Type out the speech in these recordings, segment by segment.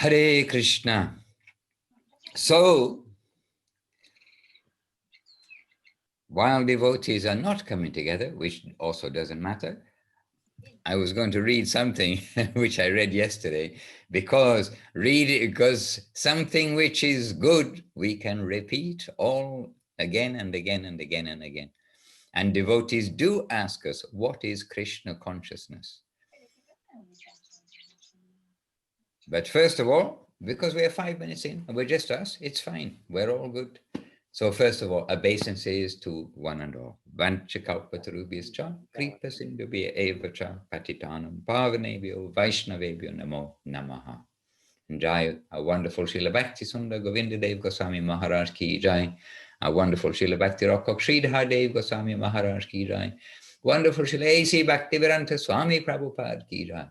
Hare Krishna. So, while devotees are not coming together, which also doesn't matter, I was going to read something which I read yesterday, because something which is good, we can repeat all again and again and again and again. And devotees do ask us, what is Krishna consciousness? But first of all, because we are 5 minutes in and we're just us, it's fine. We're all good. So first of all, obeisances to one and all. Vanchakalpatarubhyascha, kripasindubhya evacha, patitanam pavanebhyo, vaishnavebhyo namo namaha. Jai, a wonderful Srila Bhakti Sundar Govinda Dev Goswami Maharaj ki jai. A wonderful Srila Bhakti Rakok Sridhar Dev Goswami Maharaj ki jai. Wonderful Srila A.C. Bhaktivedanta Swami Prabhupada ki jai.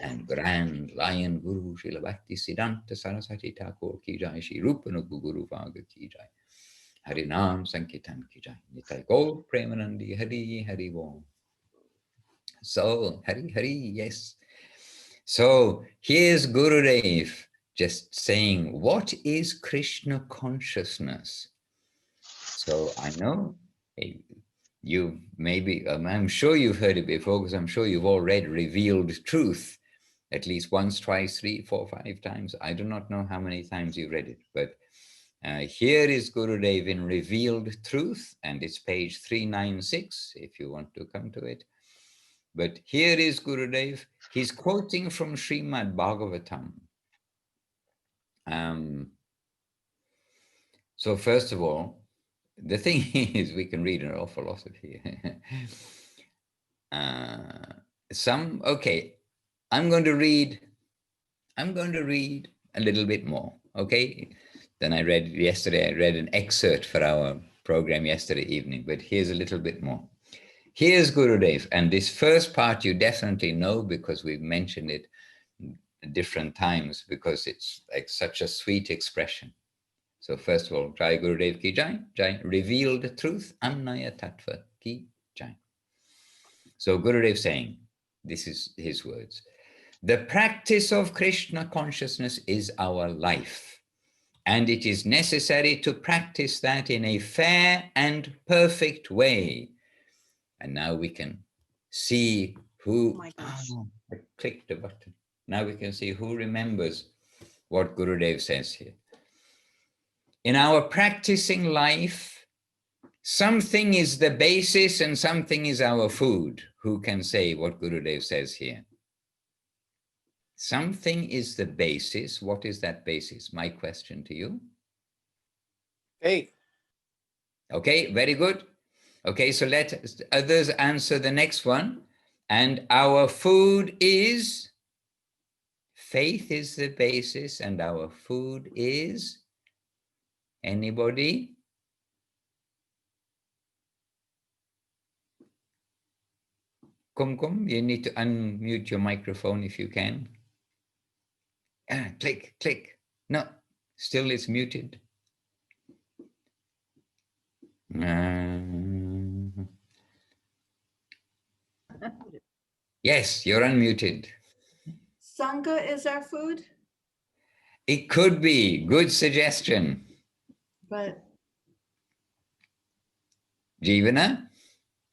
And Grand Lion Guru Srila Bhakti Siddhanta Saraswati Thakur ki jai. Shri Rupanuga Guru Vaga ki jai. Harinam Sankirtan ki jai. Nitai Gaur Premanandi Hari Hari Om. So, Hari Hari, yes. So here's Gurudev just saying, what is Krishna consciousness? So I know you maybe, I'm sure you've heard it before, because I'm sure you've all read Revealed Truth at least once, twice, 3, 4, 5 times. I do not know how many times you've read it, but here is Gurudev in Revealed Truth, and it's page 396 if you want to come to it. But here is Gurudev. He's quoting from Srimad Bhagavatam. So first of all, the thing is, we can read an awful lot of here. Okay, I'm going to read a little bit more, okay? Then I read yesterday, I read an excerpt for our program yesterday evening, but here's a little bit more. Here's Gurudev, and this first part you definitely know because we've mentioned it different times, because it's like such a sweet expression. So first of all, Jai Gurudev ki jai, jai, revealed truth, Annaya Tattva ki jai. So Gurudev saying, this is his words, the practice of Krishna consciousness is our life, and it is necessary to practice that in a fair and perfect way. And now we can see who, I clicked the button. Now we can see who remembers what Gurudev says here. In our practicing life, something is the basis and something is our food. Who can say what Gurudev says here? Something is the basis. What is that basis? My question to you. Faith. Okay, very good. Okay, so let others answer the next one. And our food is, faith is the basis, and our food is, anybody? Kumkum, you need to unmute your microphone if you can. Click, click. No, still it's muted. Yes, you're unmuted. Sangha is our food? It could be. Good suggestion. But Jivana,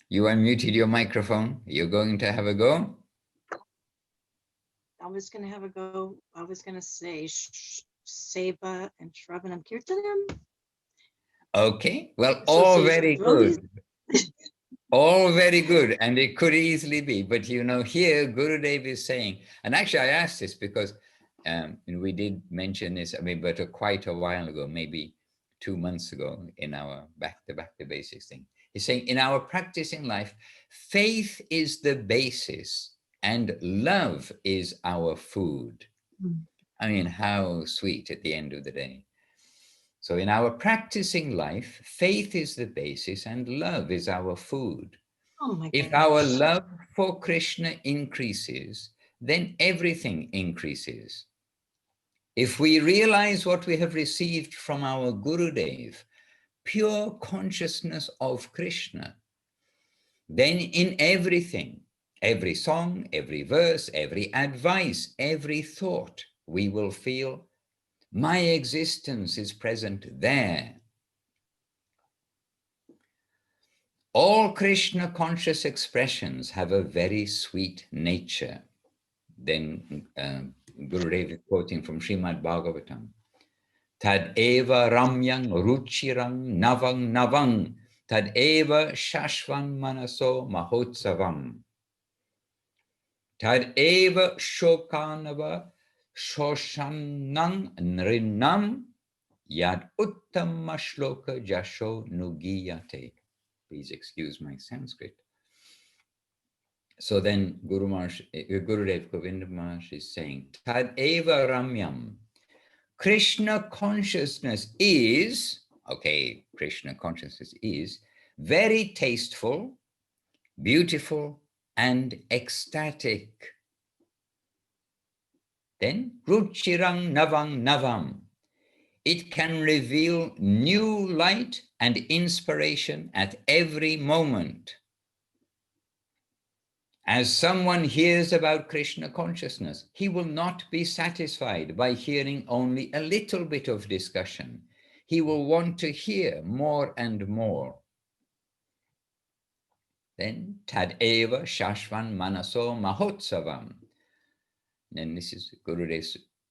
you unmuted your microphone. You're going to have a go? I was going to have a go. I was going to say Seva and Shravanam Kirtanam. Okay, well, all very good. All very good, and it could easily be. But you know, here Gurudev is saying, and actually I asked this because and we did mention this, I mean, but quite a while ago, maybe 2 months ago, in our back to basics thing. He's saying, in our practice in life, faith is the basis and love is our food. I mean, how sweet at the end of the day. So in our practicing life, faith is the basis and love is our food. Oh my If goodness. our love for Krishna increases, then everything increases. If we realize what we have received from our Gurudev, pure consciousness of Krishna, then in everything, every song, every verse, every advice, every thought, we will feel my existence is present there. All Krishna conscious expressions have a very sweet nature. Then Gurudev is quoting from Srimad Bhagavatam. Tad eva ramyang ruchirang navang navang tad eva shashvan manaso mahotsavam. Tad eva shokanava shoshanang nrinam yad uttama shloka jasho nugiyate. Please excuse my Sanskrit. So then Gurudev Govinda Maharaj is saying, Tad eva ramyam. Krishna consciousness is, okay, Krishna consciousness is very tasteful, beautiful, and ecstatic. Then, ruchirang navang navam. It can reveal new light and inspiration at every moment. As someone hears about Krishna consciousness, he will not be satisfied by hearing only a little bit of discussion. He will want to hear more and more. Then, tad eva shashvan manaso mahotsavam. Then this is Gurudev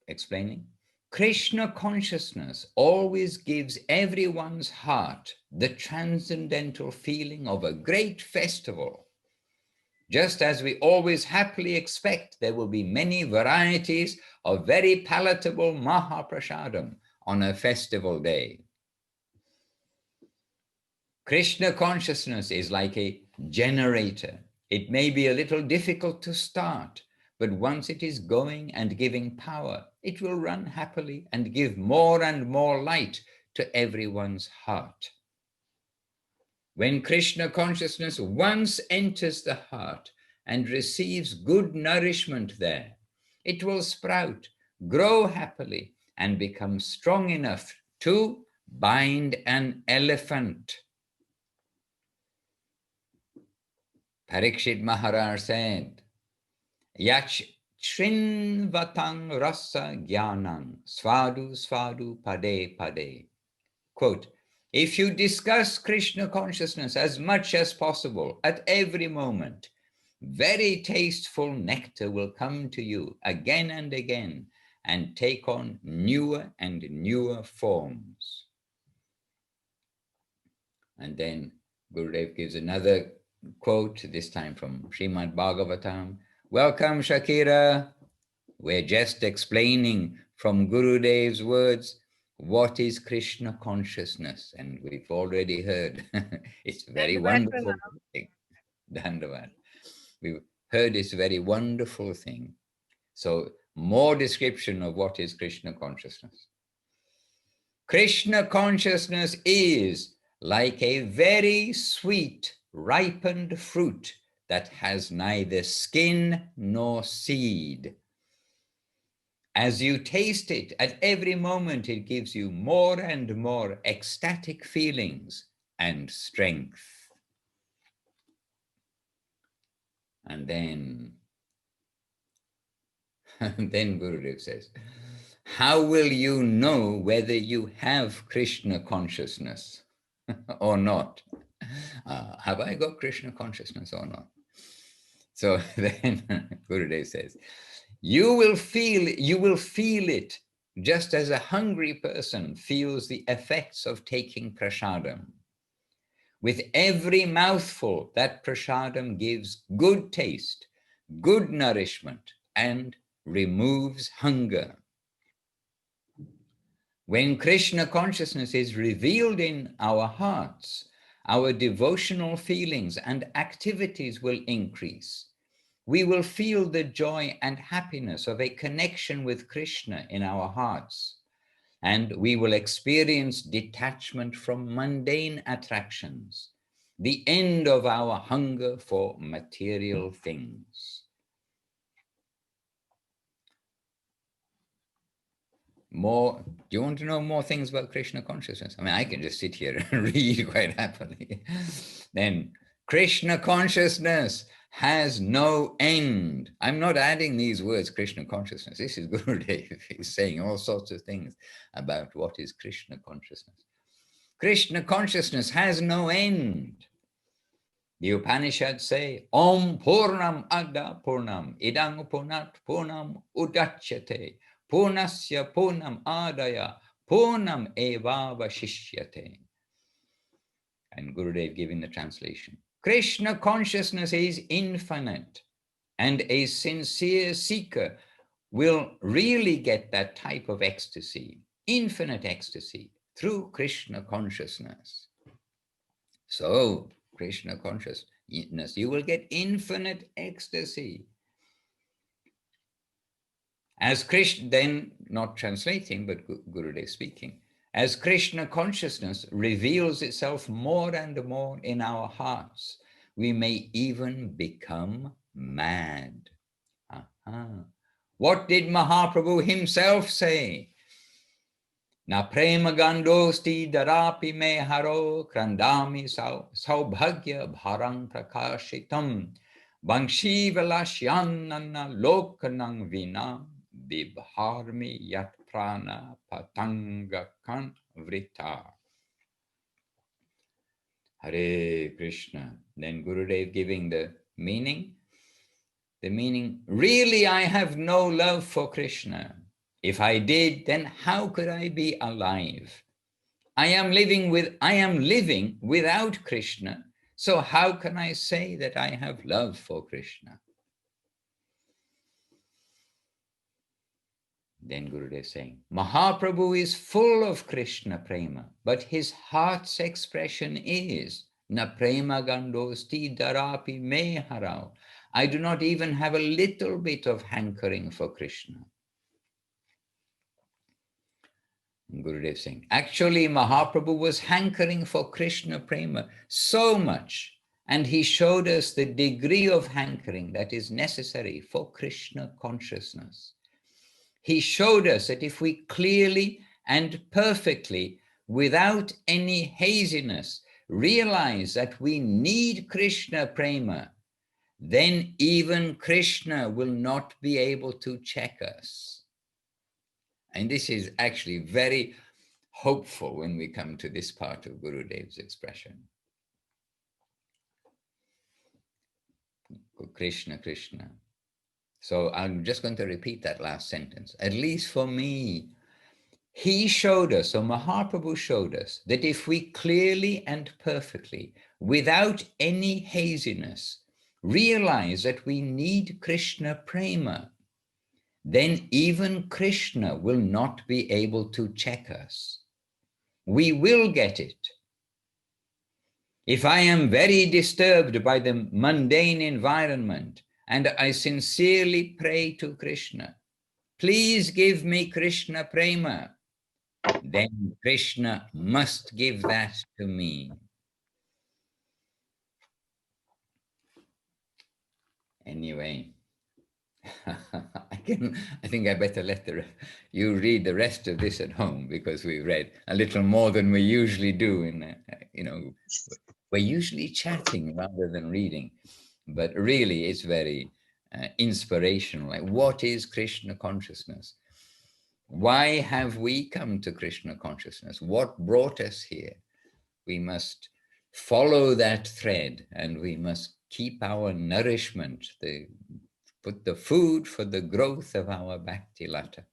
explaining. Krishna consciousness always gives everyone's heart the transcendental feeling of a great festival. Just as we always happily expect there will be many varieties of very palatable Mahaprasadam on a festival day. Krishna consciousness is like a generator. It may be a little difficult to start, but once it is going and giving power, it will run happily and give more and more light to everyone's heart. When Krishna consciousness once enters the heart and receives good nourishment there, it will sprout, grow happily, and become strong enough to bind an elephant. Parikshit Maharaj said, Yach Shrinvatang Rasa Gyanang Svadu Svadu Pade Pade. Quote, if you discuss Krishna consciousness as much as possible at every moment, very tasteful nectar will come to you again and again and take on newer and newer forms. And then Gurudev gives another quote, this time from Srimad Bhagavatam. Welcome, Shakira. We're just explaining from Gurudev's words what is Krishna consciousness, and we've already heard it's very wonderful thing. Dandavad. We've heard this very wonderful thing. So more description of what is Krishna consciousness. Krishna consciousness is like a very sweet, ripened fruit that has neither skin nor seed. As you taste it, at every moment it gives you more and more ecstatic feelings and strength. And then Gurudev says, how will you know whether you have Krishna consciousness or not? Have I got Krishna consciousness or not? So then Gurudev says, you will feel it just as a hungry person feels the effects of taking prasadam. With every mouthful, that prasadam gives good taste, good nourishment, and removes hunger. When Krishna consciousness is revealed in our hearts, our devotional feelings and activities will increase. We will feel the joy and happiness of a connection with Krishna in our hearts, and we will experience detachment from mundane attractions, the end of our hunger for material things. Do you want to know more things about Krishna consciousness? I mean, I can just sit here and read quite happily. Then, Krishna consciousness has no end. I'm not adding these words, Krishna consciousness. This is Gurudev. He's saying all sorts of things about what is Krishna consciousness. Krishna consciousness has no end. The Upanishads say, Om Purnam Adda Purnam Idang Purnat Purnam Udachyate Purnasya Purnam Adaya Purnam Eva Vashishyate. And Gurudev giving the translation. Krishna consciousness is infinite, and a sincere seeker will really get that type of ecstasy, infinite ecstasy, through Krishna consciousness. So, Krishna consciousness, you will get infinite ecstasy. As Krishna, then not translating, but Gurudev speaking, as Krishna consciousness reveals itself more and more in our hearts, we may even become mad. What did Mahaprabhu himself say? Na prema gandosti darapi me haro krandami saubhagya bharang prakashitam bangshi velashyanana lokanang vina bibharmi yat prana patanga kan vrita. Hare Krishna. Then Gurudev giving the meaning, really I have no love for Krishna. If I did, then how could I be alive? I am living without Krishna. So how can I say that I have love for Krishna? Then Gurudev saying, Mahaprabhu is full of Kṛṣṇa-prema, but his heart's expression is na prema gandosti darapi me harau. I do not even have a little bit of hankering for Krishna. Gurudev saying, actually Mahaprabhu was hankering for Kṛṣṇa-prema so much, and he showed us the degree of hankering that is necessary for Krishna consciousness. He showed us that if we clearly and perfectly, without any haziness, realize that we need Kṛṣṇa-prema, then even Krishna will not be able to check us. And this is actually very hopeful when we come to this part of Gurudev's expression. Krishna, Krishna. So I'm just going to repeat that last sentence. At least for me, he showed us, so Mahaprabhu showed us, that if we clearly and perfectly, without any haziness, realize that we need Kṛṣṇa-prema, then even Krishna will not be able to check us. We will get it. If I am very disturbed by the mundane environment and I sincerely pray to Krishna, please give me Kṛṣṇa-prema, then Krishna must give that to me. Anyway, I think I better let you read the rest of this at home, because we read a little more than we usually do. We're usually chatting rather than reading, but really it's very inspirational. Like, what is Krishna consciousness? Why have we come to Krishna consciousness? What brought us here? We must follow that thread, and we must keep our nourishment, put the food for the growth of our bhakti lata.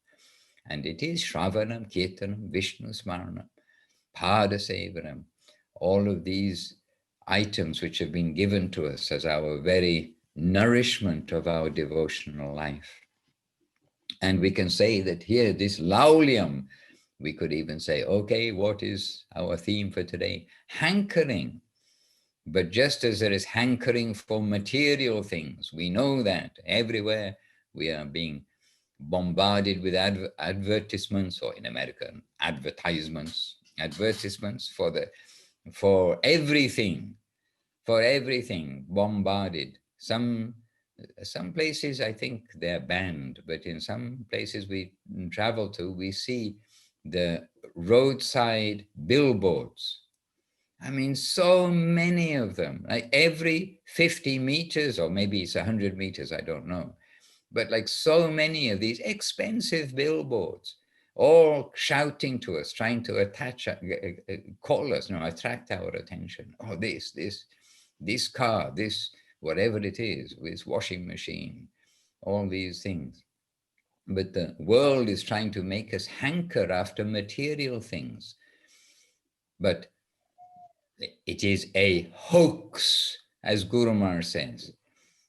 And it is Shravanam, Kirtanam, Vishnu Smaranam, Pada Sevaram, all of these items which have been given to us as our very nourishment of our devotional life. And we can say that here, this laulyam, we could even say, okay, what is our theme for today? Hankering. But just as there is hankering for material things, we know that everywhere we are being bombarded with advertisements, or in America, advertisements for everything, bombarded. Some places I think they're banned, but in some places we travel to, we see the roadside billboards I mean, so many of them, like every 50 meters, or maybe it's 100 meters, I don't know. But like so many of these expensive billboards, all shouting to us, trying to call us, attract our attention. Oh, this car, this, whatever it is, this washing machine, all these things. But the world is trying to make us hanker after material things. But it is a hoax, as Guru Maharaj says.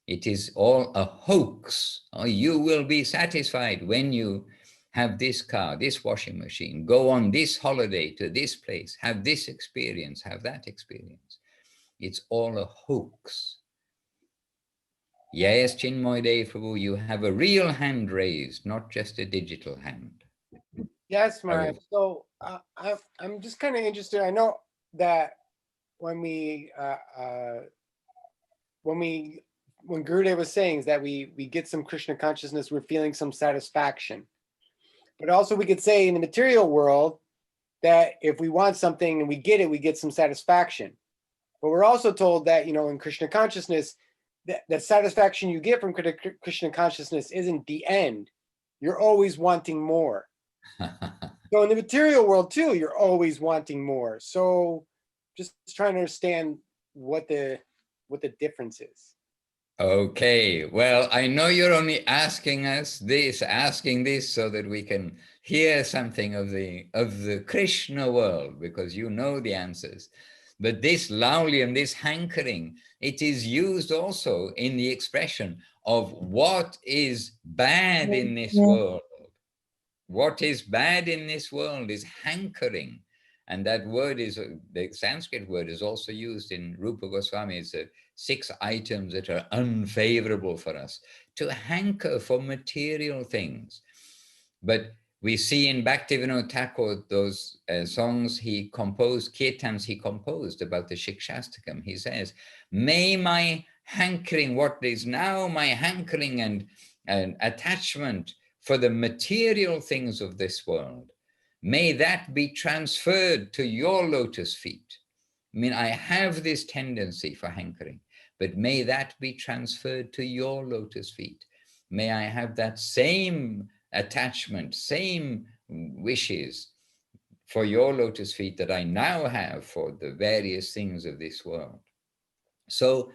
It is all a hoax. Oh, you will be satisfied when you have this car, this washing machine, go on this holiday to this place, have this experience, have that experience. It's all a hoax. Yes, Chinmoy Dev Prabhu, you have a real hand raised, not just a digital hand. Yes, Maharaj. So I'm just kind of interested. I know that when Gurudev was saying is that we get some Krishna consciousness, we're feeling some satisfaction. But also we could say in the material world that if we want something and we get some satisfaction. But we're also told that, in Krishna consciousness, that satisfaction you get from Krishna consciousness isn't the end. You're always wanting more. So in the material world too, you're always wanting more. So just trying to understand what the difference is. Okay, well, I know you're only asking this so that we can hear something of the Krishna world, because you know the answers. But this laulium, this hankering, it is used also in the expression of what is bad in this world. What is bad in this world is hankering. And that word is, the Sanskrit word is also used in Rupa Goswami's 6 items that are unfavorable for us, to hanker for material things. But we see in Bhaktivinoda Thakur those songs he composed, kirtans he composed about the Shikshastakam. He says, may my hankering, what is now my hankering and attachment for the material things of this world, may that be transferred to your lotus feet. I mean, I have this tendency for hankering, but may that be transferred to your lotus feet. May I have that same attachment, same wishes for your lotus feet that I now have for the various things of this world. So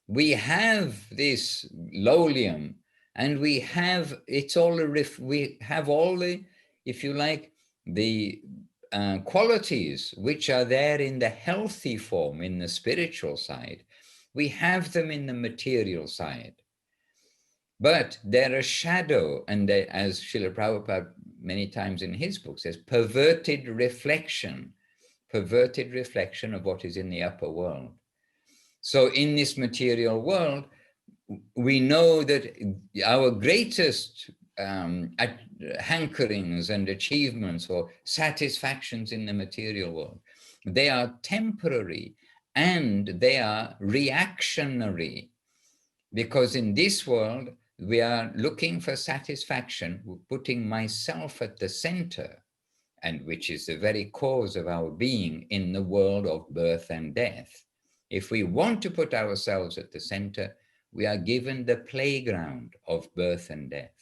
we have this lolium, and we have, it's all we have all the, if you like, the qualities which are there in the healthy form, in the spiritual side. We have them in the material side. But they're a shadow, and they, as Srila Prabhupada many times in his book says, perverted reflection of what is in the upper world. So in this material world, we know that our greatest hankerings and achievements or satisfactions in the material world, they are temporary and they are reactionary, because in this world we are looking for satisfaction, putting myself at the center, and which is the very cause of our being in the world of birth and death. If we want to put ourselves at the center, we are given the playground of birth and death.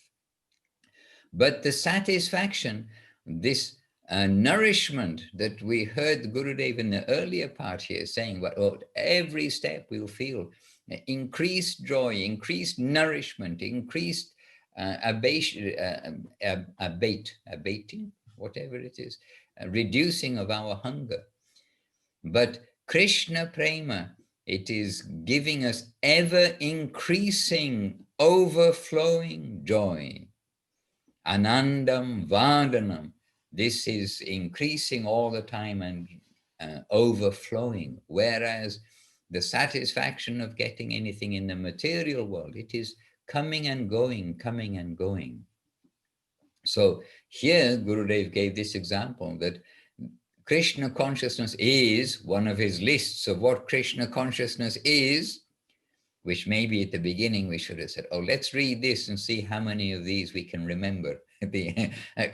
But the satisfaction, this nourishment that we heard Gurudev in the earlier part here saying, well, every step we'll feel increased joy, increased nourishment, increased abating, whatever it is, reducing of our hunger. But Kṛṣṇa-prema, it is giving us ever increasing, overflowing joy. Anandam Vadanam, this is increasing all the time and overflowing. Whereas the satisfaction of getting anything in the material world, it is coming and going, coming and going. So here Gurudev gave this example that Krishna consciousness is one of his lists of what Krishna consciousness is, which maybe at the beginning we should have said, oh, let's read this and see how many of these we can remember.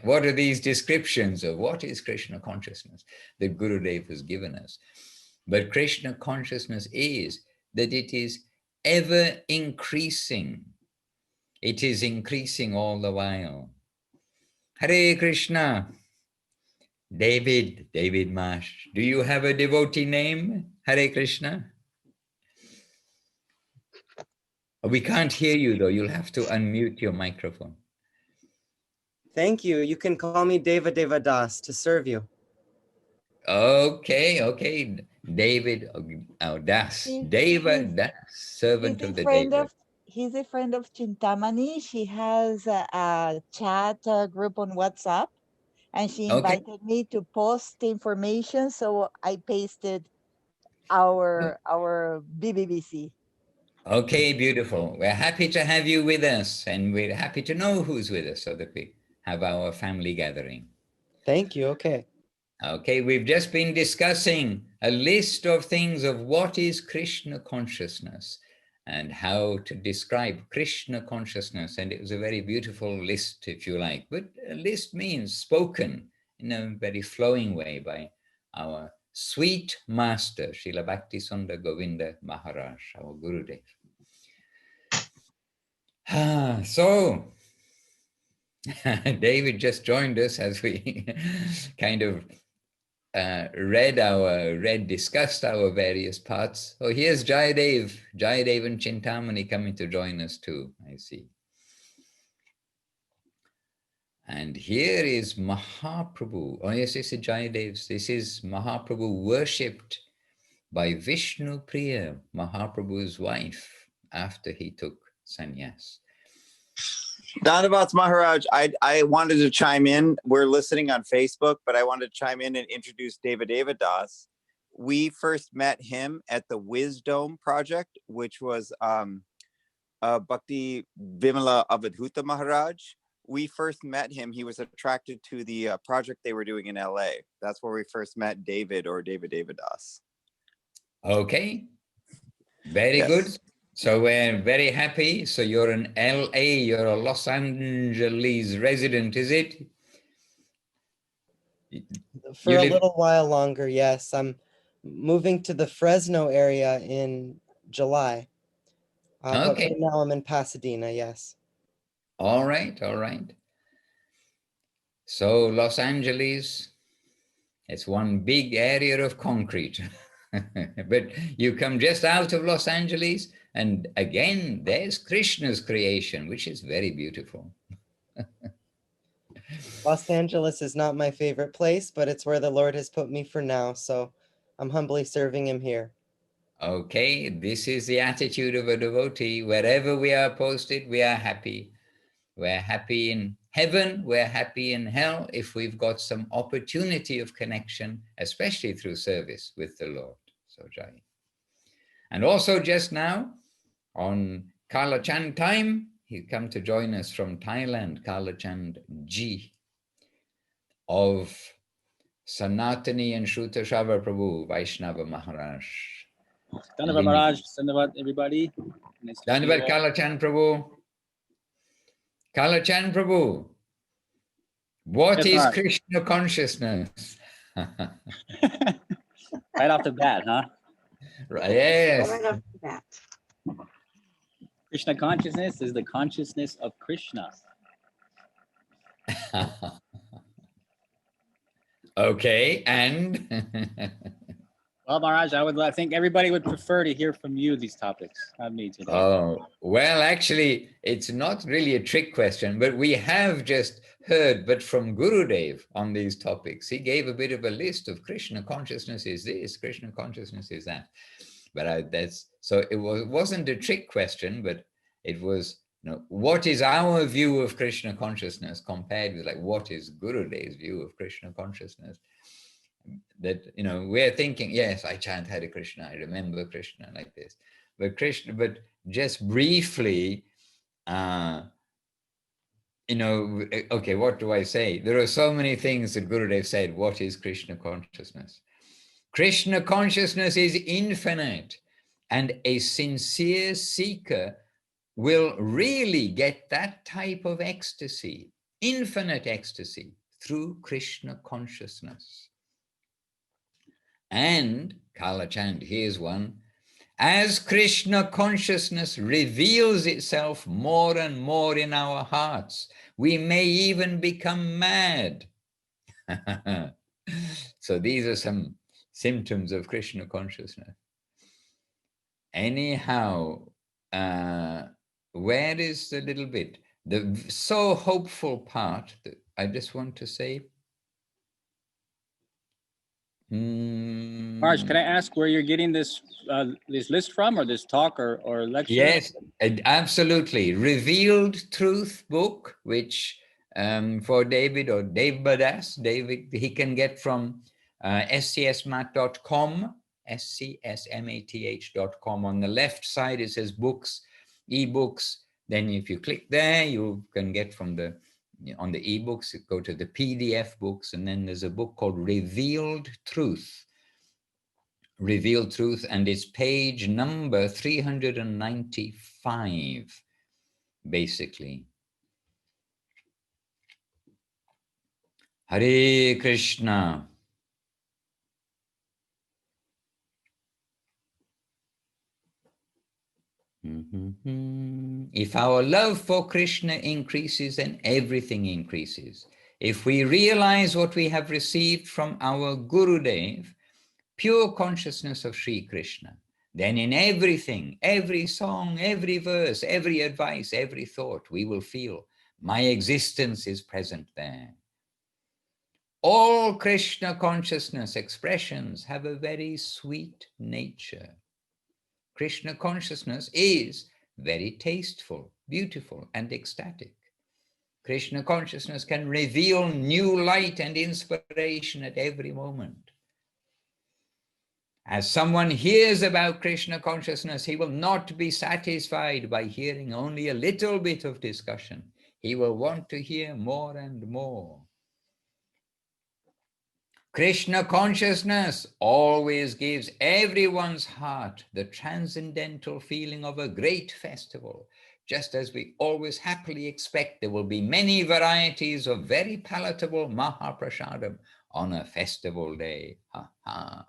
What are these descriptions of what is Krishna consciousness that Gurudev has given us? But Krishna consciousness is that it is ever increasing. It is increasing all the while. Hare Krishna. David Mash, do you have a devotee name? Hare Krishna. We can't hear you though. You'll have to unmute your microphone. Thank you. You can call me Jayadeva Dasa to serve you. Okay. David Das. Deva Das, servant of the David. He's a friend of Chintamani. She has a chat group on WhatsApp, and she invited me to post information, so I pasted our BBBC. Okay, beautiful. We're happy to have you with us, and we're happy to know who's with us so that we have our family gathering. Thank you. Okay. Okay, we've just been discussing a list of things of what is Krishna consciousness and how to describe Krishna consciousness. And it was a very beautiful list, if you like. But a list means spoken in a very flowing way by our sweet master, Srila Bhaktisundar Govinda Maharaj, our Gurudev. So, David just joined us as we kind of discussed our various parts. Oh, here's Jayadev and Chintamani coming to join us too, I see. And here is Mahaprabhu. Oh yes, this is Jayadev's. This is Mahaprabhu worshipped by Kṛṣṇa-prema, Mahaprabhu's wife, after he took sannyas. Dandavats Maharaj, I wanted to chime in. We're listening on Facebook, but I wanted to chime in and introduce Jayadeva Dasa. We first met him at the Wisdom Project, which was Bhakti Vimala Avadhuta Maharaj. We first met him. He was attracted to the project they were doing in LA. That's where we first met David or Jayadeva Dasa. Okay, very good. So we're very happy. So you're an LA, you're a Los Angeles resident, is it? For a little while longer, yes. I'm moving to the Fresno area in July. But right now I'm in Pasadena, yes. All right. So Los Angeles, it's one big area of concrete. But you come just out of Los Angeles, and again, there's Krishna's creation, which is very beautiful. Los Angeles is not my favorite place, but it's where the Lord has put me for now, so I'm humbly serving him here. Okay, this is the attitude of a devotee. Wherever we are posted, we are happy. We're happy in heaven, we're happy in hell if we've got some opportunity of connection, especially through service with the Lord. So Jai. And also just now, on Kalachand time, he's come to join us from Thailand, Kalachand Ji, of Sanatani and Shruta Shava Prabhu, Vaishnava Maharaj. Dhanyavad Maharaj, Dhanyavad everybody. Dhanyavad Kalachand Prabhu. Kalachand Prabhu, what is Krishna consciousness? Right off the bat, huh? Right, yes. Right off the bat. Krishna consciousness is the consciousness of Krishna. Okay, and? Well, Maharaj, I think everybody would prefer to hear from you these topics, not me today. Oh, well, actually, it's not really a trick question, but we have just heard, but from Gurudev on these topics. He gave a bit of a list of Krishna consciousness is this, Krishna consciousness is that. But so it wasn't a trick question, but it was, what is our view of Krishna consciousness compared with what is Gurudev's view of Krishna consciousness? That we're thinking, yes, I chant Hare Krishna, I remember Krishna like this, but just briefly, okay, what do I say? There are so many things that Gurudev said. What is Krishna consciousness? Krishna consciousness is infinite, and a sincere seeker will really get that type of ecstasy, infinite ecstasy, through Krishna consciousness. And Kala chant, here's one. As Krishna consciousness reveals itself more and more in our hearts, we may even become mad. So these are some symptoms of Krishna consciousness. Anyhow, where is the little bit? The so hopeful part that I just want to say. Maharaj, can I ask where you're getting this list from, or this talk or lecture? Yes, absolutely. Revealed Truth book, which for David or Jayadeva Dasa, David, he can get from scsmat.com, scsmath.com. On the left side, it says books, ebooks. Then if you click there, you can get from the, on the ebooks, you go to the PDF books, and then there's a book called Revealed Truth. Revealed Truth, and it's page number 395, basically. Hare Krishna. If our love for Krishna increases, then everything increases. If we realize what we have received from our Gurudev, pure consciousness of Sri Krishna, then in everything, every song, every verse, every advice, every thought, we will feel my existence is present there. All Krishna consciousness expressions have a very sweet nature. Krishna consciousness is very tasteful, beautiful, and ecstatic. Krishna consciousness can reveal new light and inspiration at every moment. As someone hears about Krishna consciousness, he will not be satisfied by hearing only a little bit of discussion. He will want to hear more and more. Krishna consciousness always gives everyone's heart the transcendental feeling of a great festival, just as we always happily expect there will be many varieties of very palatable Mahaprasadam on a festival day. Ha ha.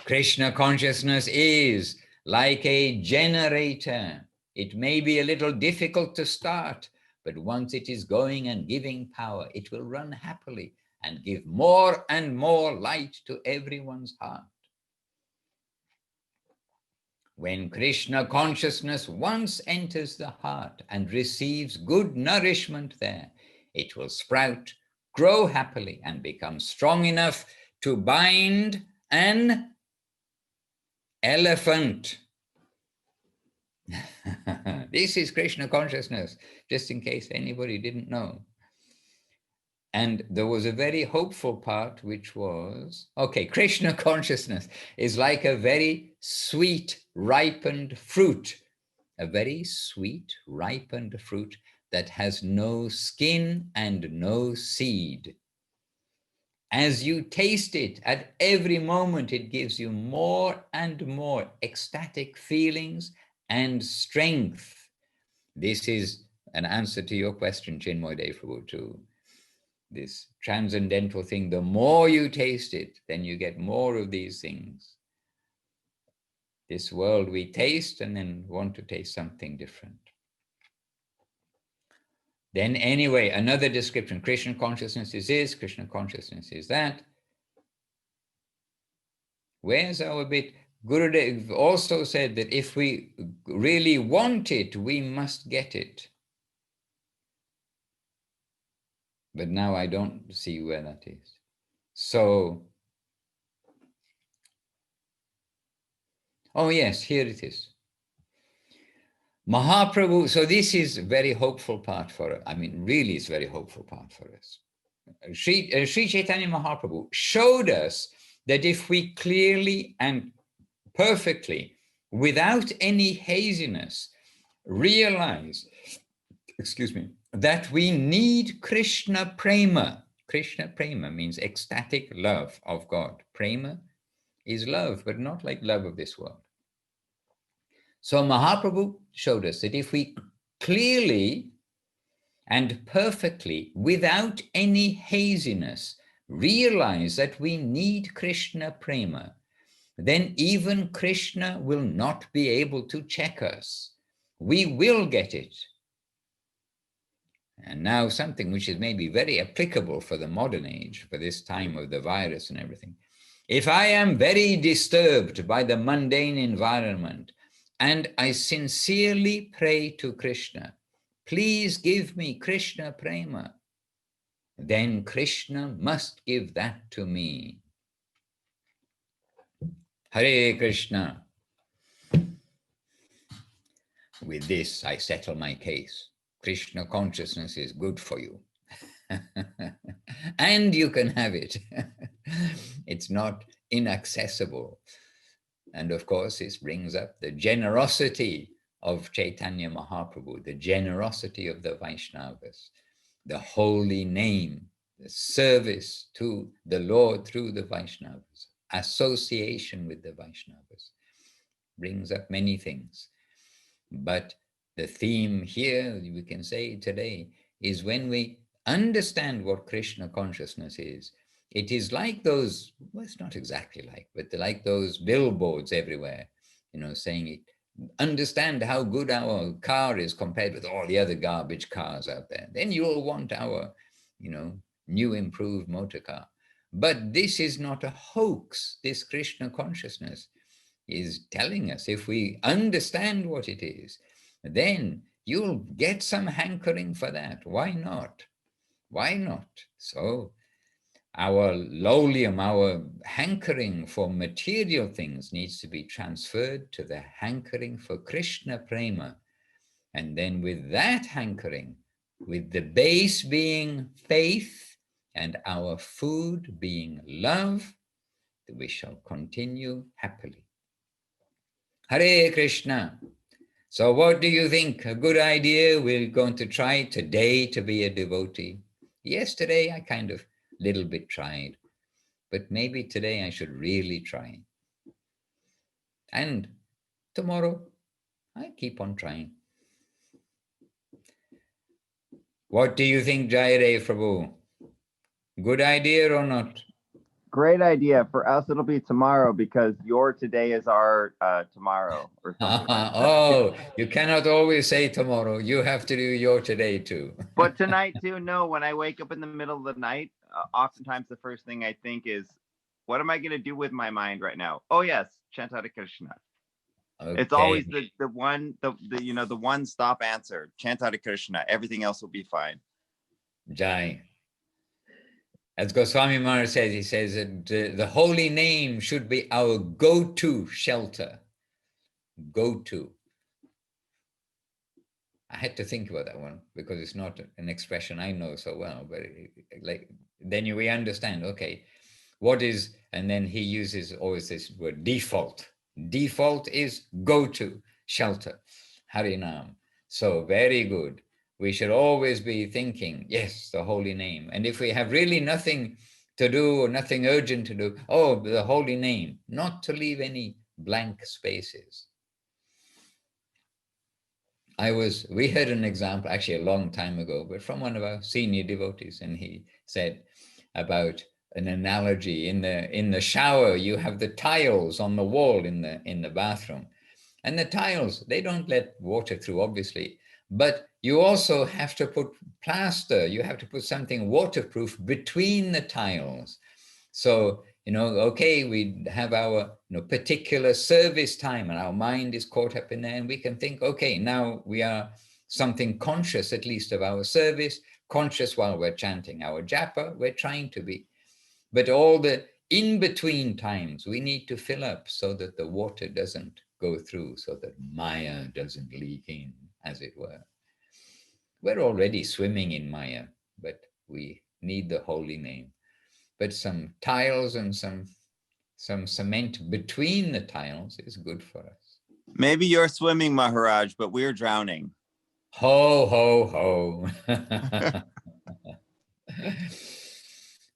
Krishna consciousness is like a generator. It may be a little difficult to start, but once it is going and giving power, it will run happily and give more and more light to everyone's heart. When Krishna consciousness once enters the heart and receives good nourishment there, it will sprout, grow happily, and become strong enough to bind an elephant. This is Krishna consciousness, just in case anybody didn't know. And there was a very hopeful part, which was, okay, Krishna consciousness is like a very sweet, ripened fruit, a very sweet, ripened fruit that has no skin and no seed. As you taste it, at every moment, it gives you more and more ecstatic feelings and strength. This is an answer to your question, Chinmoy Prabhu, too. This transcendental thing, the more you taste it, then you get more of these things. This world we taste and then want to taste something different. Then anyway, another description, Krishna consciousness is this, Krishna consciousness is that. Where's our bit? Gurudev also said that if we really want it, we must get it. But now I don't see where that is. So, oh yes, here it is. Mahaprabhu, so this is a very hopeful part for us. I mean, really it's a very hopeful part for us. Sri Chaitanya Mahaprabhu showed us that if we clearly and perfectly, without any haziness, realize, that we need Kṛṣṇa-prema. Kṛṣṇa-prema means ecstatic love of God. Prema is love, but not like love of this world. So Mahaprabhu showed us that if we clearly and perfectly, without any haziness, realize that we need Kṛṣṇa-prema, then even Krishna will not be able to check us. We will get it. And now something which is maybe very applicable for the modern age, for this time of the virus and everything. If I am very disturbed by the mundane environment and I sincerely pray to Krishna, please give me Kṛṣṇa-prema, then Krishna must give that to me. Hare Krishna. With this, I settle my case. Krishna consciousness is good for you. And you can have it. It's not inaccessible. And of course, this brings up the generosity of Chaitanya Mahaprabhu, the generosity of the Vaishnavas, the holy name, the service to the Lord through the Vaishnavas, association with the Vaishnavas, brings up many things. But the theme here, we can say today, is when we understand what Krishna consciousness is, it is like those, well, it's not exactly like, but like those billboards everywhere, saying it. Understand how good our car is compared with all the other garbage cars out there. Then you'll want our, new improved motor car. But this is not a hoax. This Krishna consciousness is telling us, if we understand what it is, then you'll get some hankering for that. Why not? Why not? So our lolium, our hankering for material things needs to be transferred to the hankering for Kṛṣṇa-prema. And then with that hankering, with the base being faith and our food being love, we shall continue happily. Hare Krishna. So what do you think? A good idea? We're going to try today to be a devotee. Yesterday, I kind of little bit tried, but maybe today I should really try. And tomorrow, I keep on trying. What do you think, Jayadeva Prabhu? Good idea or not? Great idea. For us, it'll be tomorrow because your today is our tomorrow or something. Oh, you cannot always say tomorrow. You have to do your today too. But tonight too, no, when I wake up in the middle of the night, oftentimes the first thing I think is, what am I going to do with my mind right now? Oh yes, chant Hare Krishna. Okay. It's always the one stop answer. Chant Hare Krishna. Everything else will be fine. Jai. As Goswami Maharaj says, he says that the holy name should be our go-to shelter. Go-to. I had to think about that one because it's not an expression I know so well, but then we understand, okay, what is, and then he uses always this word default. Default is go-to shelter, Harinam. So very good. We should always be thinking, yes, the holy name. And if we have really nothing to do or nothing urgent to do, oh, the holy name, not to leave any blank spaces. We heard an example actually a long time ago, but from one of our senior devotees, and he said about an analogy in the shower. You have the tiles on the wall in the bathroom, and the tiles, they don't let water through, obviously, but you also have to put plaster. You have to put something waterproof between the tiles. So, okay, we have our particular service time and our mind is caught up in there, and we can think, okay, now we are something conscious, at least of our service, conscious while we're chanting our japa, we're trying to be. But all the in-between times we need to fill up so that the water doesn't go through, so that Maya doesn't leak in, as it were. We're already swimming in Maya, but we need the holy name. But some tiles and some cement between the tiles is good for us. Maybe you're swimming, Maharaj, but we're drowning. Ho, ho, ho.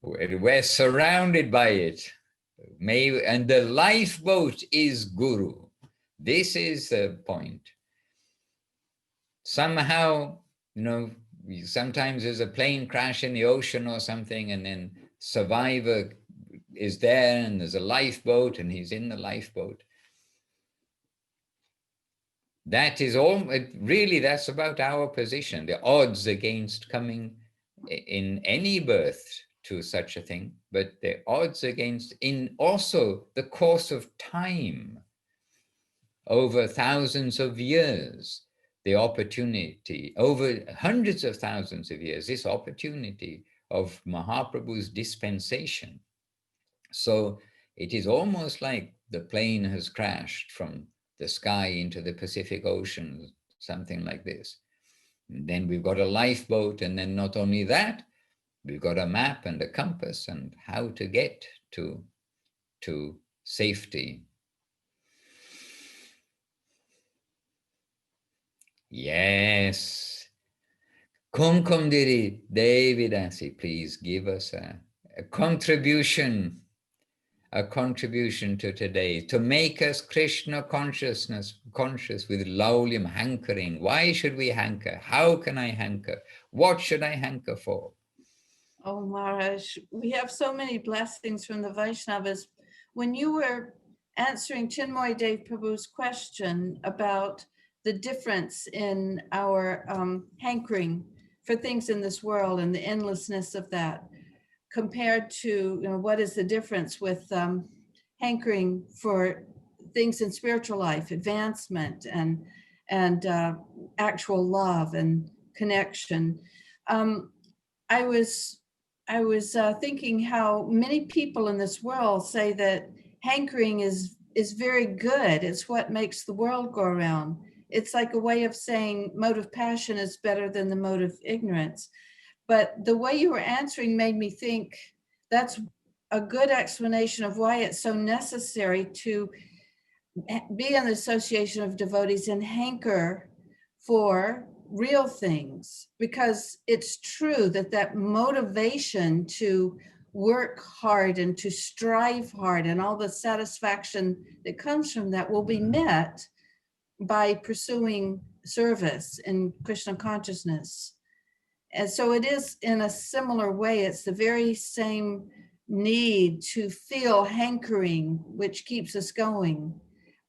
We're surrounded by it. And the lifeboat is Guru. This is the point. Somehow, sometimes there's a plane crash in the ocean or something, and then survivor is there and there's a lifeboat and he's in the lifeboat. That is all, really, that's about our position. The odds against coming in any birth to such a thing, but the odds against in also the course of time, over thousands of years, the opportunity, over hundreds of thousands of years, this opportunity of Mahaprabhu's dispensation. So it is almost like the plane has crashed from the sky into the Pacific Ocean, something like this. And then we've got a lifeboat, and then not only that, we've got a map and a compass and how to get to safety. Yes. Kumkum Dasi, please give us a contribution to today, to make us Krishna conscious with Laulyam hankering. Why should we hanker? How can I hanker? What should I hanker for? Oh, Maharaj, we have so many blessings from the Vaishnavas. When you were answering Chinmoy Dev Prabhu's question about the difference in our hankering for things in this world and the endlessness of that, compared to, what is the difference with hankering for things in spiritual life, advancement and actual love and connection. I was thinking how many people in this world say that hankering is very good. It's what makes the world go around. It's like a way of saying mode of passion is better than the mode of ignorance. But the way you were answering made me think that's a good explanation of why it's so necessary to be in the association of devotees and hanker for real things, because it's true that motivation to work hard and to strive hard and all the satisfaction that comes from that will be met by pursuing service in Krishna consciousness. And so it is in a similar way, it's the very same need to feel hankering, which keeps us going,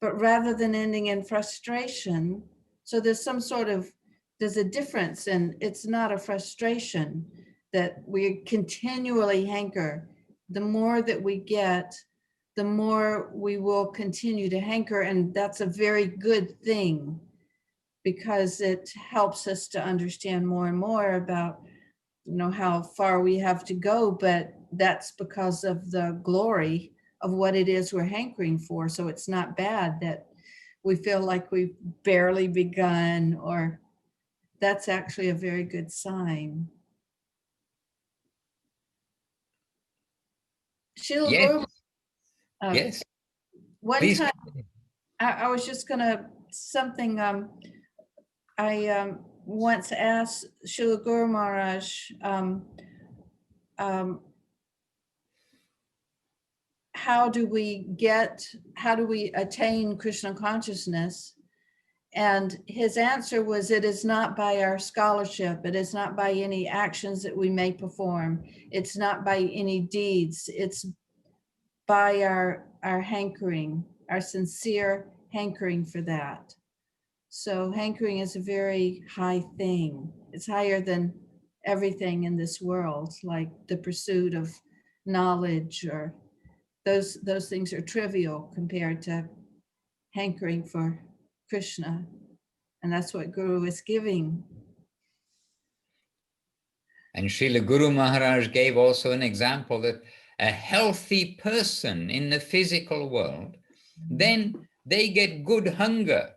but rather than ending in frustration. So there's a difference, and it's not a frustration that we continually hanker. The more that we get, the more we will continue to hanker, and that's a very good thing, because it helps us to understand more and more about, how far we have to go, but that's because of the glory of what it is we're hankering for. So it's not bad that we feel like we've barely begun, or that's actually a very good sign. Sheila Yes. Guru, Yes. one Please. time I was just gonna something I once asked Srila Guru Maharaj, how do we attain Krishna consciousness? And his answer was, it is not by our scholarship. It is not by any actions that we may perform. It's not by any deeds. It's by our hankering, our sincere hankering for that. So hankering is a very high thing. It's higher than everything in this world, like the pursuit of knowledge, or those things are trivial compared to hankering for Krishna. And that's what Guru is giving. And Srila Guru Maharaj gave also an example that a healthy person in the physical world, then they get good hunger.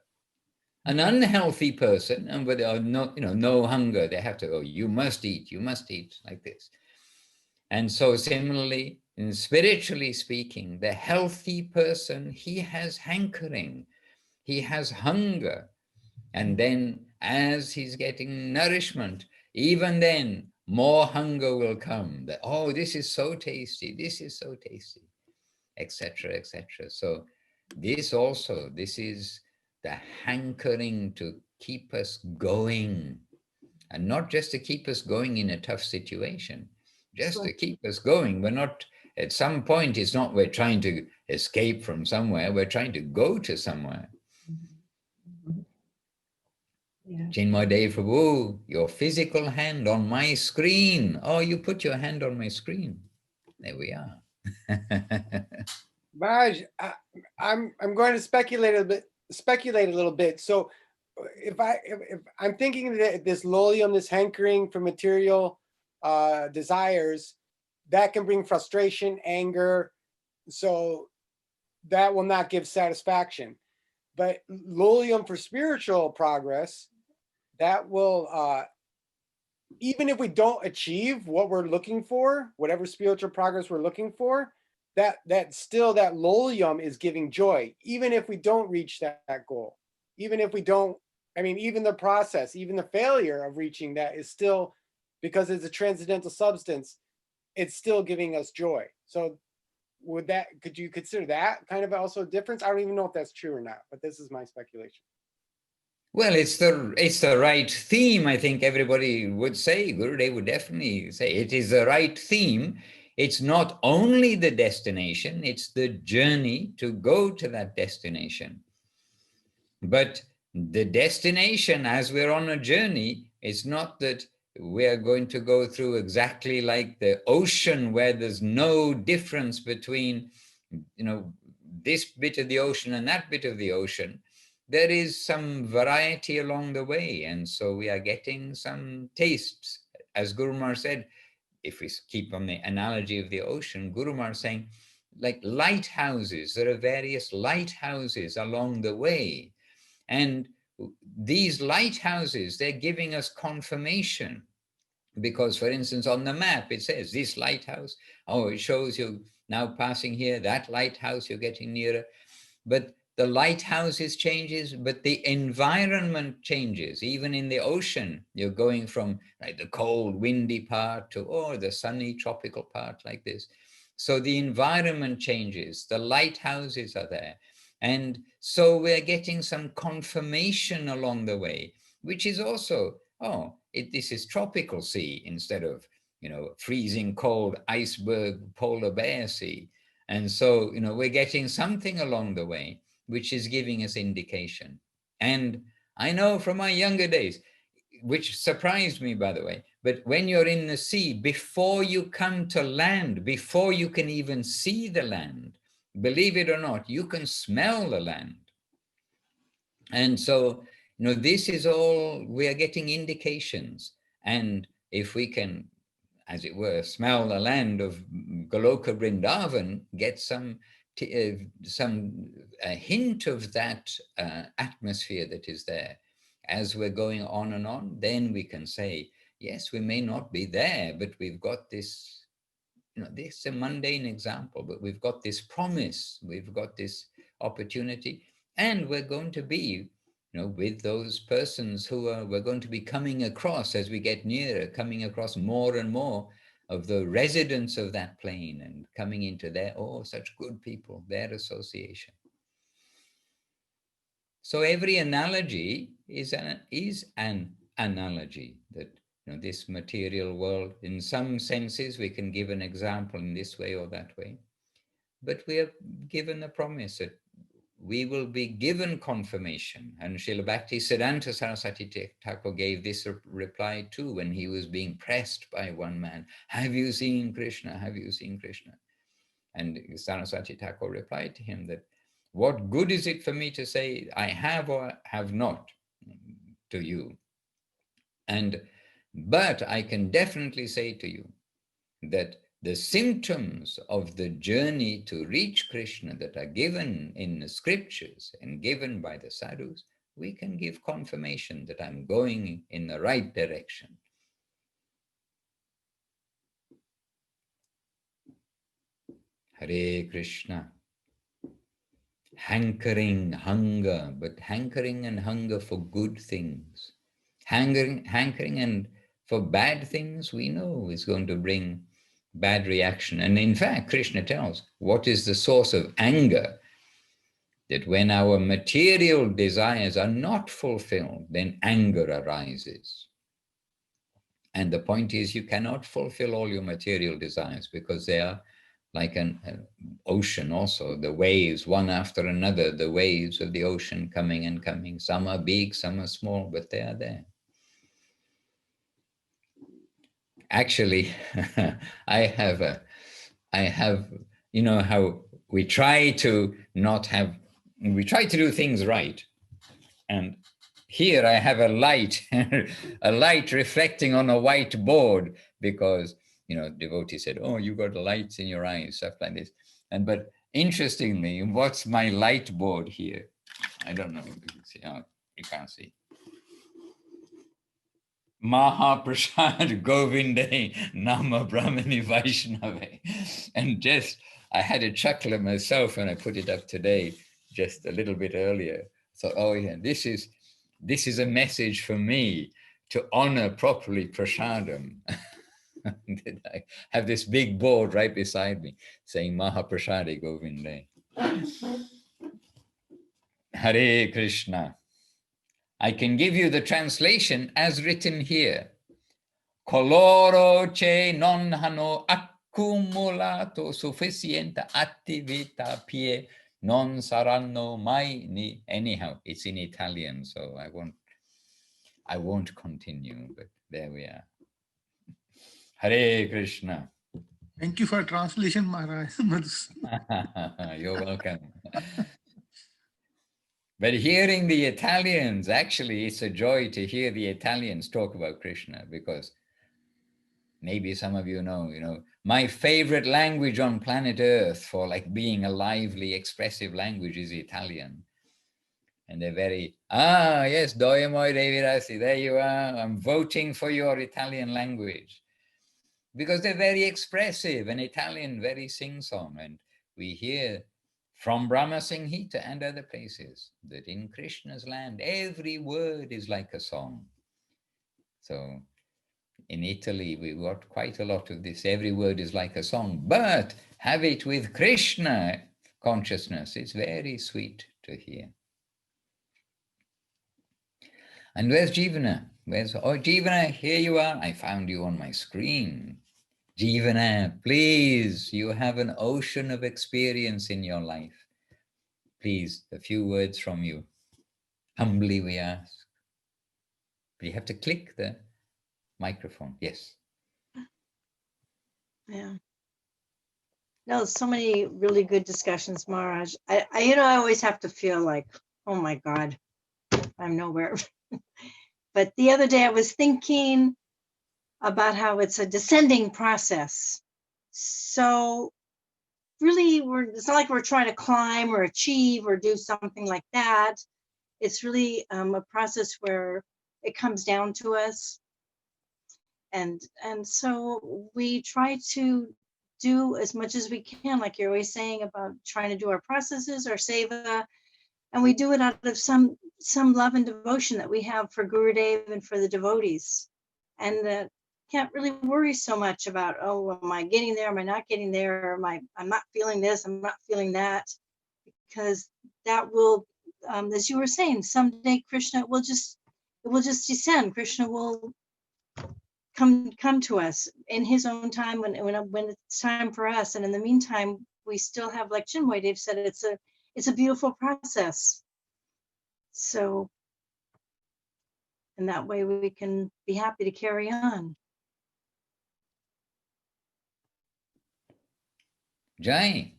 An unhealthy person, and with no hunger, they have to go, you must eat, like this. And so similarly, spiritually speaking, the healthy person, he has hankering, he has hunger. And then as he's getting nourishment, even then, more hunger will come. That, oh, this is so tasty, etc., etc. So this is the hankering to keep us going, and not just to keep us going in a tough situation, just to keep us going. We're not, at some point, it's not we're trying to escape from somewhere, we're trying to go to somewhere. Yeah. Chinmoy Prabhu, your physical hand on my screen. Oh, you put your hand on my screen. There we are. Maharaj, I'm going to speculate a little bit. So if I'm thinking that this lolium, this hankering for material desires, that can bring frustration, anger. So that will not give satisfaction. But lolium for spiritual progress, that will, even if we don't achieve what we're looking for, whatever spiritual progress we're looking for, that still, that lolium is giving joy, even if we don't reach that goal. Even if we don't, I mean, even the process, even the failure of reaching that is still, because it's a transcendental substance, it's still giving us joy. So could you consider that kind of also a difference? I don't even know if that's true or not, but this is my speculation. Well, it's the right theme. I think everybody would say, Gurudev would definitely say it is the right theme. It's not only the destination, it's the journey to go to that destination. But the destination, as we're on a journey, it's not that we're going to go through exactly like the ocean where there's no difference between, this bit of the ocean and that bit of the ocean. There is some variety along the way. And so we are getting some tastes. As Guru Maharaj said, if we keep on the analogy of the ocean, Guru Maharaj saying, like lighthouses, there are various lighthouses along the way. And these lighthouses, they're giving us confirmation. Because, for instance, on the map, it says this lighthouse, it shows you now passing here, that lighthouse, you're getting nearer. But the lighthouses changes, but the environment changes. Even in the ocean, you're going from like the cold, windy part to the sunny, tropical part like this. So the environment changes, the lighthouses are there. And so we're getting some confirmation along the way, which is also, this is tropical sea instead of, freezing cold iceberg polar bear sea. And so, we're getting something along the way, which is giving us indication. And I know from my younger days, which surprised me, by the way, but when you're in the sea, before you come to land, before you can even see the land, believe it or not, you can smell the land. And so, this is all, we are getting indications. And if we can, as it were, smell the land of Goloka Vrindavan, get a hint of that atmosphere that is there. As we're going on and on, then we can say, yes, we may not be there, but we've got this, this is a mundane example, but we've got this promise, we've got this opportunity, and we're going to be, with those persons we're going to be coming across as we get nearer, coming across more and more of the residents of that plane and coming into their, such good people, their association. So every analogy is an analogy that, this material world, in some senses, we can give an example in this way or that way. But we are given a promise that we will be given confirmation. And Srila Bhaktisiddhanta Saraswati Thakur gave this reply too when he was being pressed by one man. Have you seen Krishna? Have you seen Krishna? And Saraswati Thakur replied to him that, what good is it for me to say I have or have not to you? But I can definitely say to you that the symptoms of the journey to reach Krishna that are given in the scriptures and given by the sadhus, we can give confirmation that I'm going in the right direction. Hare Krishna. Hankering, hunger, but hankering and hunger for good things. Hankering and for bad things, we know is going to bring bad reaction. And in fact, Krishna tells, what is the source of anger? That when our material desires are not fulfilled, then anger arises. And the point is, you cannot fulfill all your material desires because they are like an ocean also. The waves, one after another, the waves of the ocean coming and coming. Some are big, some are small, but they are there. Actually, I have, you know, how we try to do things right. And here I have a light, a light reflecting on a white board because, you know, devotee said, oh, you got lights in your eyes, stuff like this. But interestingly, what's my light board here? I don't know if you can see. Oh, you can't see. Mahaprasad Govinde Nama Brahmani Vaishnave. And just, I had a chuckle at myself when I put it up today, just a little bit earlier. So, oh yeah, this is a message for me to honor properly prasadam. I have this big board right beside me saying Mahaprasade Govinde. Hare Krishna. I can give you the translation as written here. Coloro che non hanno accumulato sufficiente attività pie non saranno mai ni. Anyhow, it's in Italian, so I won't continue, but there we are. Hare Krishna. Thank you for translation, Maharaj. You're welcome. But hearing the Italians, actually, it's a joy to hear the Italians talk about Krishna, because maybe some of you know, my favorite language on planet Earth for like being a lively, expressive language is Italian. And they're very, yes, Jayadeva Dasa, there you are. I'm voting for your Italian language. Because they're very expressive and Italian, very sing-song. And we hear from Brahma Sanghita and other places that in Krishna's land, every word is like a song. So in Italy, we got quite a lot of this. Every word is like a song, but have it with Krishna consciousness. It's very sweet to hear. And where's Jivana? Jivana, here you are. I found you on my screen. Jivana, please, you have an ocean of experience in your life. Please, a few words from you. Humbly we ask. But you have to click the microphone. Yes. Yeah. No, so many really good discussions, Maharaj. I always have to feel like, oh my God, I'm nowhere. But the other day I was thinking about how it's a descending process. So really, it's not like we're trying to climb or achieve or do something like that. It's really a process where it comes down to us. And so we try to do as much as we can, like you're always saying about trying to do our processes, our seva, and we do it out of some love and devotion that we have for Gurudev and for the devotees. And can't really worry so much about, oh, am I getting there? Am I not getting there? I'm not feeling this, I'm not feeling that, because that will, as you were saying, someday Krishna will just descend. Krishna will come to us in his own time when it's time for us. And in the meantime, we still have, like Chinmoy said, it's a beautiful process. So, and that way we can be happy to carry on. Jai.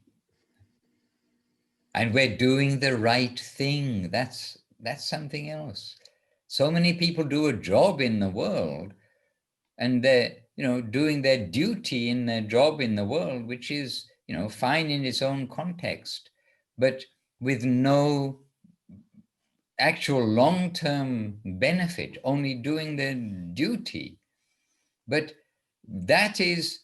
And we're doing the right thing. That's something else. So many people do a job in the world, and they're, doing their duty in their job in the world, which is, fine in its own context, but with no actual long-term benefit, only doing their duty. But that is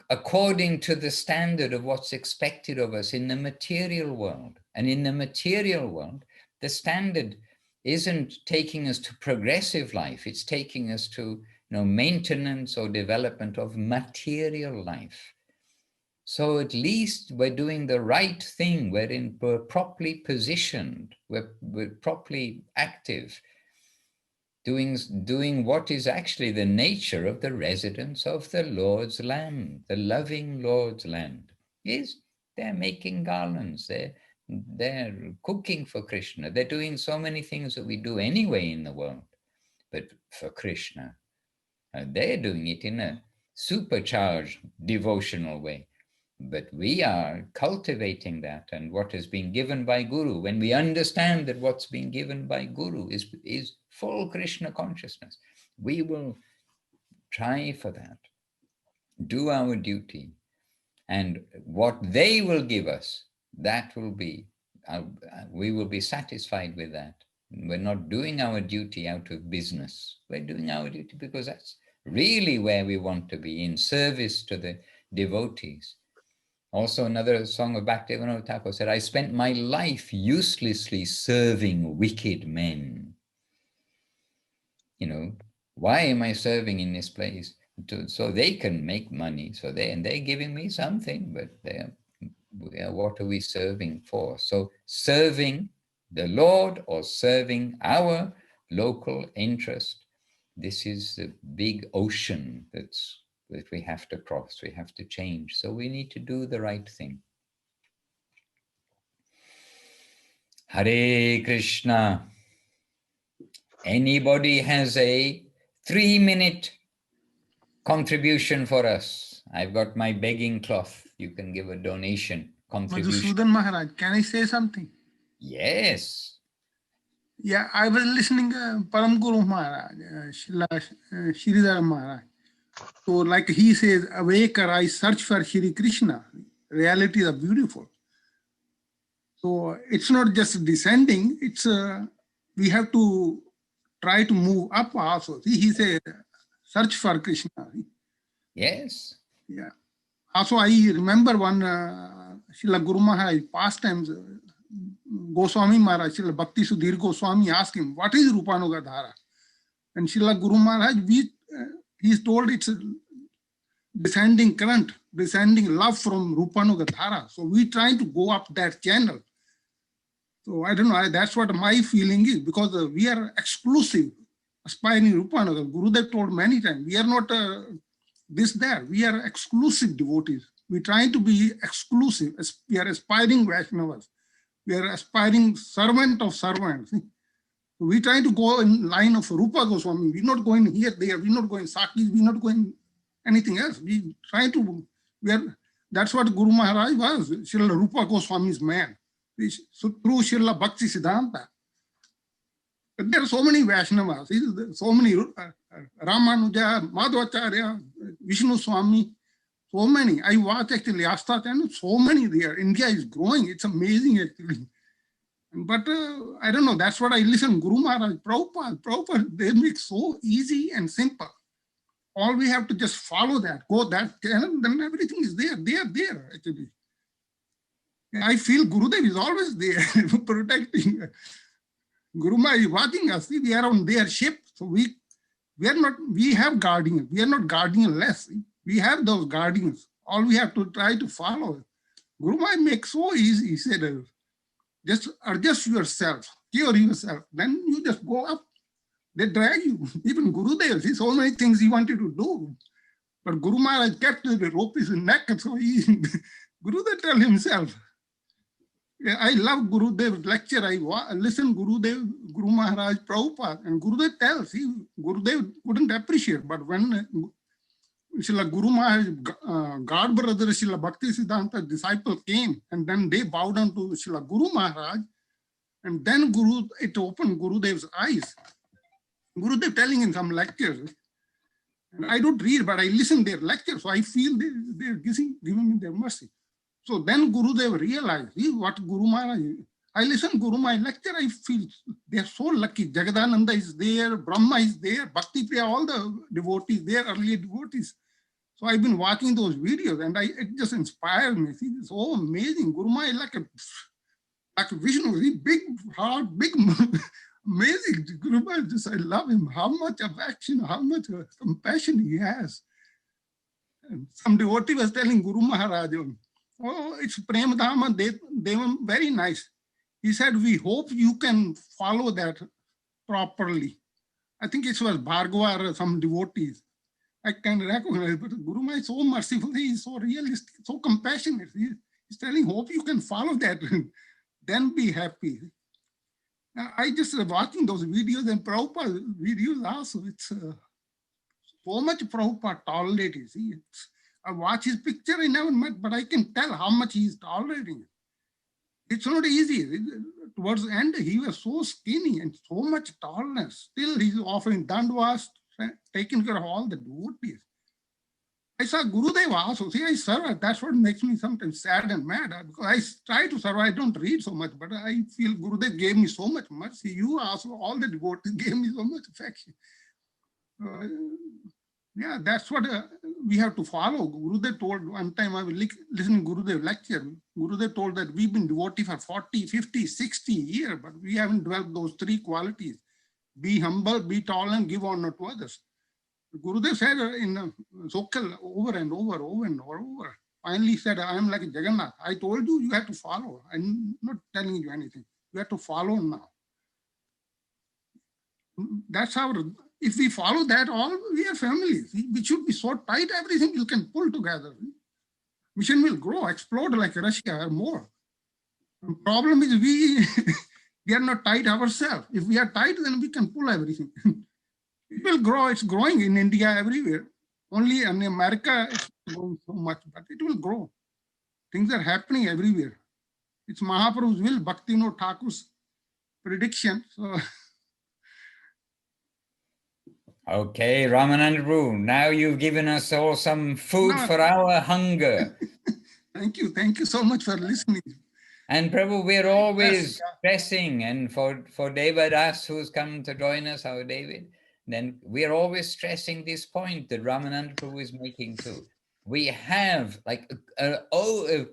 according to the standard of what's expected of us in the material world. And in the material world, the standard isn't taking us to progressive life, it's taking us to maintenance or development of material life. So at least we're doing the right thing, we're properly positioned, we're properly active. doing what is actually the nature of the residents of the Lord's land, the loving Lord's land, is they're making garlands, they're cooking for Krishna, they're doing so many things that we do anyway in the world, but for Krishna. They're doing it in a supercharged devotional way. But we are cultivating that, and what has been given by Guru, when we understand that what's been given by Guru is full Krishna consciousness, we will try for that, do our duty, and what they will give us, that will be, we will be satisfied with that. We're not doing our duty out of business. We're doing our duty because that's really where we want to be, in service to the devotees. Also, another song of Bhaktivinoda Thakur said, I spent my life uselessly serving wicked men. You know, why am I serving in this place? So they can make money. So they're giving me something, but what are we serving for? So serving the Lord or serving our local interest, this is the big ocean that we have to cross, we have to change. So we need to do the right thing. Hare Krishna. Anybody has a 3-minute contribution for us? I've got my begging cloth. You can give a donation contribution. Madhusudan Maharaj, can I say something? Yes. Yeah, I was listening Param Guru Maharaj, Sridhar Maharaj. So like he says, awake arise, search for Shri Krishna. Realities are beautiful. So it's not just descending, it's we have to try to move up also. See, he said, search for Krishna. Yes. Yeah. Also, I remember one Srila Guru Maharaj pastimes, Goswami Maharaj, Srila Bhakti Sudhir Goswami asked him, what is Rupanuga Dhara? And Srila Guru Maharaj, he's told it's a descending current, descending love from Rupanuga Dhara. So we trying to go up that channel. So I don't know, that's what my feeling is, because we are exclusive, aspiring Rupanuga. Gurudev told many times, we are not there. We are exclusive devotees. We're trying to be exclusive. We are aspiring Vaishnavas. We are aspiring servant of servants. We're trying to go in line of Rupa Goswami. We're not going here, there. We're not going Sakis. We're not going anything else. We try to, that's what Guru Maharaj was, Srila Rupa Goswami's man. So through Srila Bhakti Siddhanta. But there are so many Vaishnavas, so many Ramanuja, Madhvacharya, Vishnu Swami, so many. I watch actually Asta channel, so many there. India is growing. It's amazing actually. But I don't know, that's what I listen, Guru Maharaj, Prabhupada, they make so easy and simple. All we have to just follow that, go that channel, then everything is there. They are there actually. I feel Gurudev is always there protecting. Guru Maharaj is watching us. See, we are on their ship. So we have guardians. We are not guardianless. We have those guardians. All we have to try to follow. Guru Maharaj makes so easy. He said, just adjust yourself, cure yourself. Then you just go up. They drag you. Even Gurudev, see so many things he wanted to do. But Guru Maharaj kept the rope in his neck. So Gurudev tell himself. I love Gurudev's lecture. I listen Guru Maharaj Prabhupada, and Gurudev tells, Gurudev couldn't appreciate, but when Srila Guru Maharaj, God brother Srila Bhakti Siddhanta disciple came, and then they bowed down to Srila Guru Maharaj, and then it opened Gurudev's eyes. Gurudev telling in some lectures, and I don't read, but I listen their lectures, so I feel they're giving me their mercy. So then Gurudev realized, what Guru Maharaj, I listen Guru Maharaj lecture, I feel they're so lucky. Jagadananda is there, Brahma is there, Bhakti Priya, all the devotees, their earlier devotees. So I've been watching those videos and it just inspired me. See, it's so amazing. Guru Maharaj like a Vishnu, big heart, big, amazing. Guru Maharaj, I love him. How much affection, how much compassion he has. And some devotee was telling Guru Maharaj, oh, it's Prema Dhama, they were very nice. He said, we hope you can follow that properly. I think it was Bhargava or some devotees. I can recognize, but Guru Maharaj is so merciful, he is so realistic, so compassionate. He's telling, hope you can follow that and then be happy. I just watching those videos and Prabhupada videos also. It's so much Prabhupada tolerated. See, I watch his picture, I never met, but I can tell how much he is tolerating it. It's not easy. Towards the end, he was so skinny and so much tolerance. Still, he's offering dandavas, taking care of all the devotees. I saw Gurudev also. See, I serve. That's what makes me sometimes sad and mad. Because I try to serve. I don't read so much, but I feel Gurudev gave me so much mercy. You also, all the devotees gave me so much affection. Yeah, that's what we have to follow. Gurudev told one time, I was listening to Gurudev lecture. Gurudev told that we've been devotee for 40, 50, 60 years, but we haven't developed those three qualities. Be humble, be tolerant, give honor to others. Gurudev said in Zokal over and over. Finally said, I am like Jagannath. I told you, you have to follow. I'm not telling you anything. You have to follow now. That's our, if we follow that, all we are families. We should be so tight, everything you can pull together. Mission will grow, explode like Russia or more. The problem is we are not tight ourselves. If we are tight, then we can pull everything. It will grow. It's growing in India everywhere. Only in America, it's growing so much, but it will grow. Things are happening everywhere. It's Mahaprabhu's will, Bhaktivinoda Thakur's prediction. So. Okay, Ramananda Prabhu, now you've given us all some food for our hunger. Thank you. Thank you so much for listening. And Prabhu, we're always stressing, and for Deva Das, who's come to join us, our David, then we're always stressing this point that Ramananda Prabhu is making too. We have like a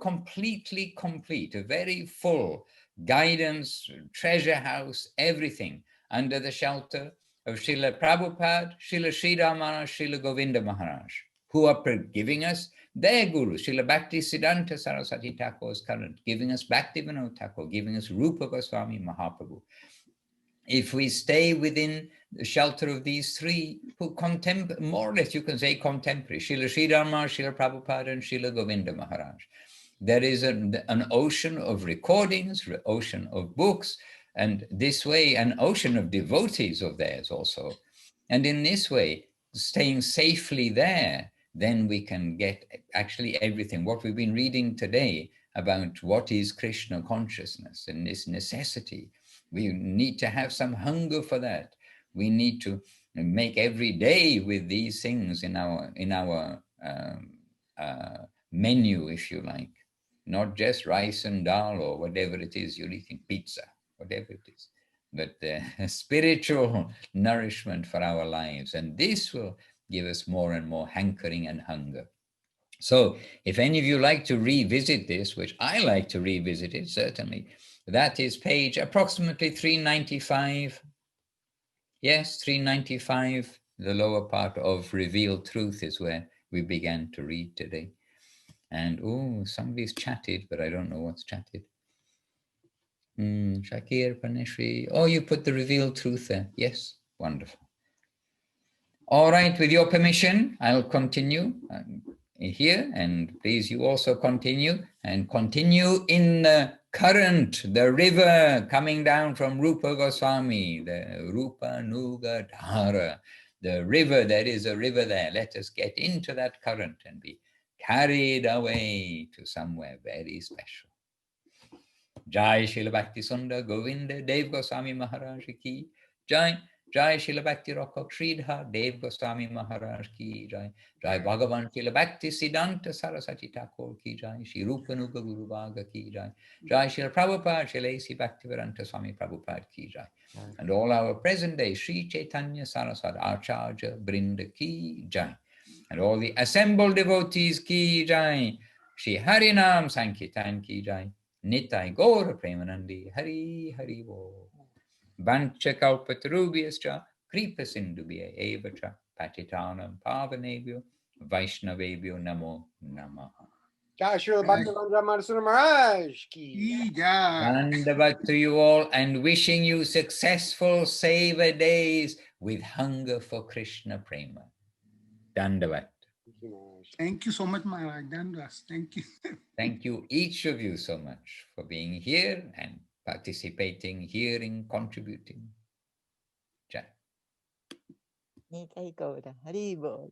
completely complete, a very full guidance, treasure house, everything under the shelter of Srila Prabhupada, Srila Sri Ramana, Srila Govinda Maharaj, who are giving us their guru, Srila Bhakti Siddhanta Saraswati Thakur's current, giving us Bhaktivinoda Thakur, giving us Rupa Goswami Mahaprabhu. If we stay within the shelter of these three, who more or less you can say contemporary, Srila Sri Rama, Srila Prabhupada, and Srila Govinda Maharaj, there is an ocean of recordings, an ocean of books, and this way an ocean of devotees of theirs also. And in this way, staying safely there, then we can get actually everything. What we've been reading today about what is Krishna consciousness and this necessity. We need to have some hunger for that. We need to make every day with these things in our menu, if you like. Not just rice and dal or whatever it is you're eating, pizza, whatever it is, but spiritual nourishment for our lives. And this will give us more and more hankering and hunger. So if any of you like to revisit this, which I like to revisit it, certainly, that is page approximately 395. Yes, 395, the lower part of Revealed Truth is where we began to read today. And, oh, somebody's chatted, but I don't know what's chatted. Shakir, Paneshri. Oh, you put the Revealed Truth there. Yes, wonderful. All right, with your permission, I'll continue here, and please you also continue, and continue in the current, the river coming down from Rupa Goswami, the Rupa Nuga Dhara, the river, there is a river there. Let us get into that current and be carried away to somewhere very special. Jai Srila Bhakti Sundar Govinda Dev Goswami Maharaj ki Jai. Jai Srila Bhakti Rakha Sridhar Dev Goswami Maharaj ki Jai. Jai Bhagavan Srila Bhakti Siddhanta Saraswati Thakur ki Jai. Shri Rupa Nuga Guru Bhaga ki Jai. Jai Srila Prabhupada Srila A.C. Bhaktivedanta Swami Prabhupada ki Jai. And all our present day Sri Chaitanya Saraswati Acharya Brinda ki Jai. And all the assembled devotees ki Jai. Shri Harinam Sankirtan ki Jai. Nitai Gaura Premanandi Hari Hari Bo. Vancha Kalpatarubhyascha Kripa Sindhubhya Evacha Patitanam Pavanebhyo Vaishnavebhyo Namo Namaha. Jai Srila Bhaktivinoda Madhusudan Maharaj ki Jai. Dandavat to you all, and wishing you successful Seva days with hunger for Kṛṣṇa-prema. Dandavat. Thank you so much, Maharaj. Dandas. Thank you. Thank you, each of you, so much for being here and participating, hearing, contributing. Jai. Nitai Gaura. Hari Bol.